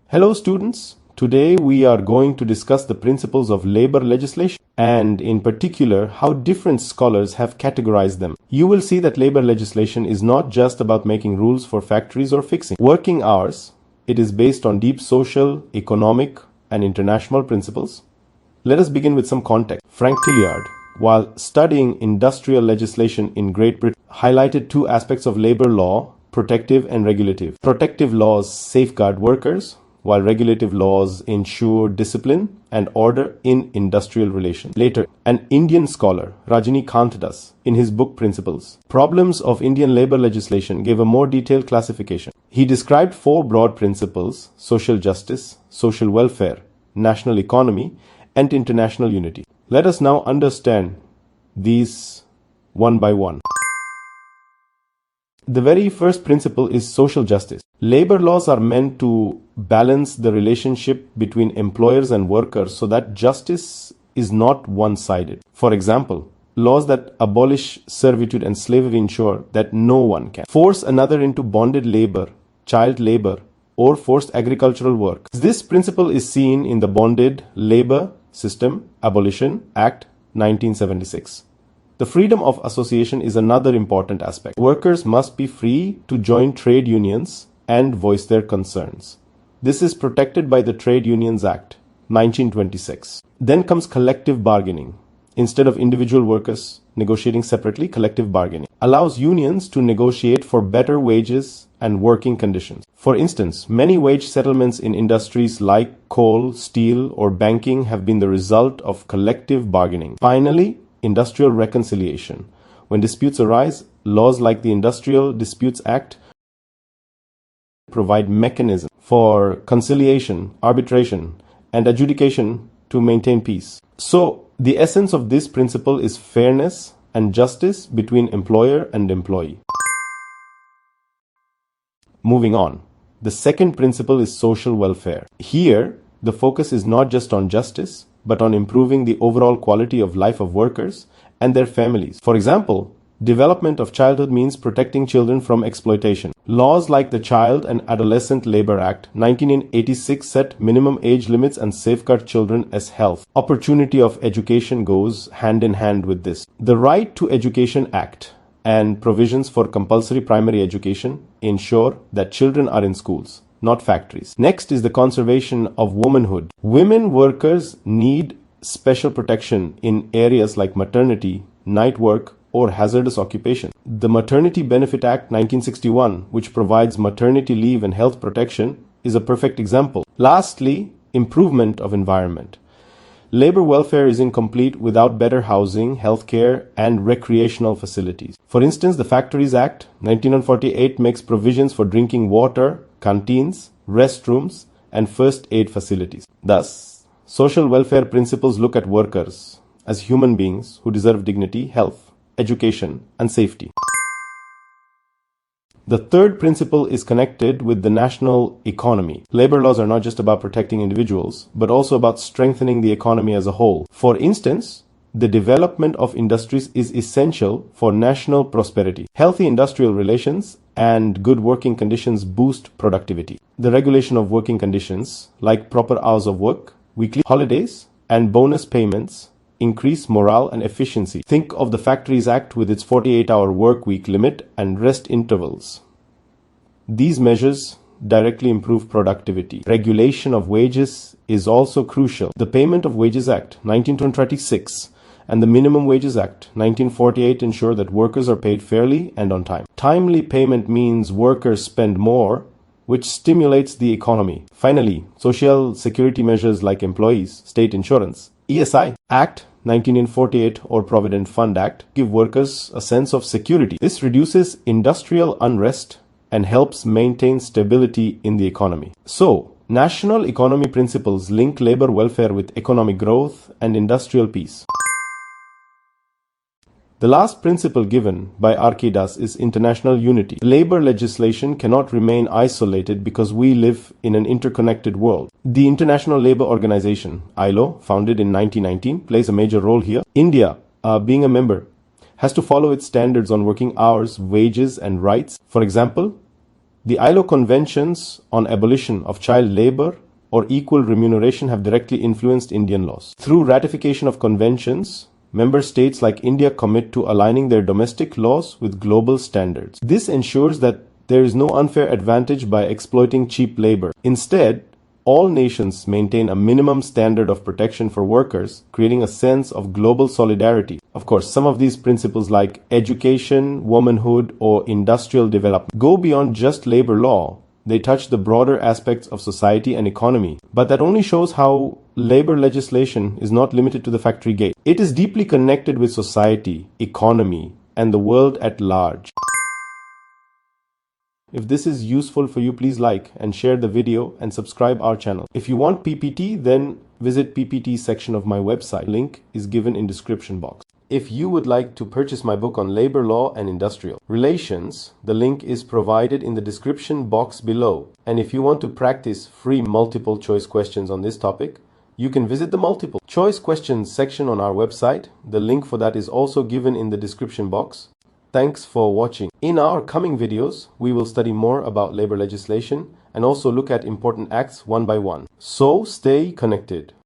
Hello students, today we are going to discuss the principles of labor legislation and in particular how different scholars have categorized them. You will see that labor legislation is not just about making rules for factories or fixing working hours. It is based on deep social, economic and international principles. Let us begin with some context. Frank Tilliard, while studying industrial legislation in Great Britain, highlighted two aspects of labor law: protective and regulative. Protective laws safeguard workers, while regulative laws ensure discipline and order in industrial relations. Later, an Indian scholar, Rajinikanth Das, in his book Principles, Problems of Indian Labor Legislation, gave a more detailed classification. He described four broad principles: social justice, social welfare, national economy, and international unity. Let us now understand these one by one. The very first principle is social justice. Labor laws are meant to balance the relationship between employers and workers so that justice is not one-sided. For example, laws that abolish servitude and slavery ensure that no one can force another into bonded labor, child labor, or forced agricultural work. This principle is seen in the Bonded Labor System Abolition Act 1976. The freedom of association is another important aspect. Workers must be free to join trade unions and voice their concerns. This is protected by the Trade Unions Act 1926. Then comes collective bargaining. Instead of individual workers negotiating separately, collective bargaining allows unions to negotiate for better wages and working conditions. For instance, many wage settlements in industries like coal, steel, or banking have been the result of collective bargaining. Finally, industrial reconciliation. When disputes arise, laws like the Industrial Disputes Act provide mechanisms for conciliation, arbitration, and adjudication to maintain peace. So, the essence of this principle is fairness and justice between employer and employee. Moving on. The second principle is social welfare. Here, the focus is not just on justice, but on improving the overall quality of life of workers and their families. For example, development of childhood means protecting children from exploitation. Laws like the Child and Adolescent Labor Act 1986 set minimum age limits and safeguard children as health. Opportunity of education goes hand in hand with this. The Right to Education Act and provisions for compulsory primary education ensure that children are in schools, not factories. Next is the conservation of womanhood. Women workers need special protection in areas like maternity, night work, or hazardous occupation. The Maternity Benefit Act 1961, which provides maternity leave and health protection, is a perfect example. Lastly, improvement of environment. Labor welfare is incomplete without better housing, healthcare, and recreational facilities. For instance, the Factories Act 1948 makes provisions for drinking water, canteens, restrooms, and first aid facilities. Thus, social welfare principles look at workers as human beings who deserve dignity, health, education, and safety. The third principle is connected with the national economy. Labor laws are not just about protecting individuals, but also about strengthening the economy as a whole. For instance, the development of industries is essential for national prosperity. Healthy industrial relations and good working conditions boost productivity. The regulation of working conditions, like proper hours of work, weekly holidays, and bonus payments, increase morale and efficiency. Think of the Factories Act with its 48-hour work week limit and rest intervals. These measures directly improve productivity. Regulation of wages is also crucial. The Payment of Wages Act 1926 and the Minimum Wages Act 1948 ensure that workers are paid fairly and on time. Timely payment means workers spend more, which stimulates the economy. Finally, social security measures like employees, state insurance, ESI Act 1948 or Provident Fund Act give workers a sense of security. This reduces industrial unrest and helps maintain stability in the economy. So, national economy principles link labor welfare with economic growth and industrial peace. The last principle given by R.K. Das is international unity. Labor legislation cannot remain isolated because we live in an interconnected world. The International Labour Organization, ILO, founded in 1919, plays a major role here. India, being a member, has to follow its standards on working hours, wages, and rights. For example, The ILO conventions on abolition of child labor or equal remuneration have directly influenced Indian laws. Through ratification of conventions, member states like India commit to aligning their domestic laws with global standards. This ensures that there is no unfair advantage by exploiting cheap labor. Instead, all nations maintain a minimum standard of protection for workers, creating a sense of global solidarity. Of course, some of these principles like education, womanhood, or industrial development go beyond just labor law. They touch the broader aspects of society and economy. But that only shows how labor legislation is not limited to the factory gate. It is deeply connected with society, economy, and the world at large. If this is useful for you, please like and share the video and subscribe our channel. If you want PPT, then visit PPT section of my website. Link is given in description box. If you would like to purchase my book on labor law and industrial relations, the link is provided in the description box below. And if you want to practice free multiple choice questions on this topic, you can visit the multiple choice questions section on our website. The link for that is also given in the description box. Thanks for watching. In our coming videos, we will study more about labor legislation and also look at important acts one by one. So stay connected.